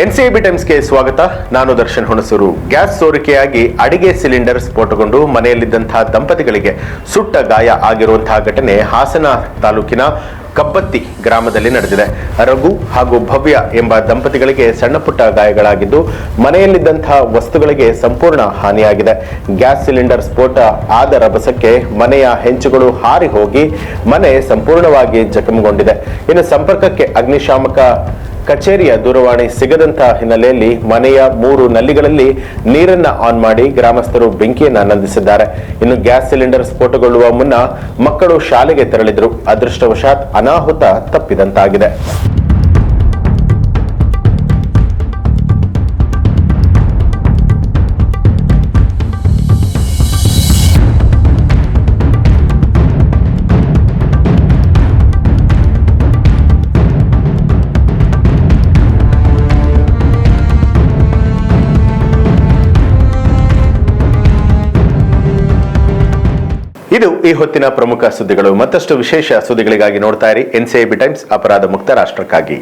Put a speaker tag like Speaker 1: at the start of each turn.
Speaker 1: NCB ಟೈಮ್ಸ್ಗೆ ಸ್ವಾಗತ. ನಾನು Darshan Hunsur. Gas ಸೋರಿಕೆಯಾಗಿ ಅಡಿಗೆ ಸಿಲಿಂಡರ್ ಸ್ಫೋಟಗೊಂಡು ಮನೆಯಲ್ಲಿದ್ದಂತಹ ದಂಪತಿಗಳಿಗೆ ಸುಟ್ಟ ಗಾಯ ಆಗಿರುವಂತಹ ಘಟನೆ ಹಾಸನ ತಾಲೂಕಿನ ಕಬ್ಬತ್ತಿ ಗ್ರಾಮದಲ್ಲಿ ನಡೆದಿದೆ. ರಘು ಹಾಗೂ ಭವ್ಯ ಎಂಬ ದಂಪತಿಗಳಿಗೆ ಸಣ್ಣ ಪುಟ್ಟ ಗಾಯಗಳಾಗಿದ್ದು ಮನೆಯಲ್ಲಿದ್ದಂತಹ ವಸ್ತುಗಳಿಗೆ ಸಂಪೂರ್ಣ ಹಾನಿಯಾಗಿದೆ. ಗ್ಯಾಸ್ ಸಿಲಿಂಡರ್ ಸ್ಫೋಟ ಆದ ರಭಸಕ್ಕೆ ಮನೆಯ ಹೆಂಚುಗಳು ಹಾರಿ ಹೋಗಿ ಮನೆ ಸಂಪೂರ್ಣವಾಗಿ ಜಖಂಗೊಂಡಿದೆ. ಇನ್ನು ಸಂಪರ್ಕಕ್ಕೆ ಅಗ್ನಿಶಾಮಕ ಕಚೇರಿಯ ದೂರವಾಣಿ ಸಿಗದಂತಹ ಹಿನ್ನೆಲೆಯಲ್ಲಿ ಮನೆಯ 3 ನಲ್ಲಿಗಳಲ್ಲಿ ನೀರನ್ನ ಆನ್ ಮಾಡಿ ಗ್ರಾಮಸ್ಥರು ಬೆಂಕಿಯನ್ನ ನಂದಿಸಿದ್ದಾರೆ. ಇನ್ನು ಗ್ಯಾಸ್ ಸಿಲಿಂಡರ್ ಸ್ಫೋಟಗೊಳ್ಳುವ ಮುನ್ನ ಮಕ್ಕಳು ಶಾಲೆಗೆ ತೆರಳಿದ್ರು. ಅದೃಷ್ಟವಶಾತ್ ಅನಾಹುತ ತಪ್ಪಿದಂತಾಗಿದೆ. ಇದು ಈ ಹೊತ್ತಿನ ಪ್ರಮುಖ ಸುದ್ದಿಗಳು. ಮತ್ತಷ್ಟು ವಿಶೇಷ ಸುದ್ದಿಗಳಿಗಾಗಿ ನೋಡ್ತಾ ಇರಿ ಎನ್ಸಿಬಿ ಟೈಮ್ಸ್, ಅಪರಾಧ ಮುಕ್ತ ರಾಷ್ಟ್ರಕ್ಕಾಗಿ.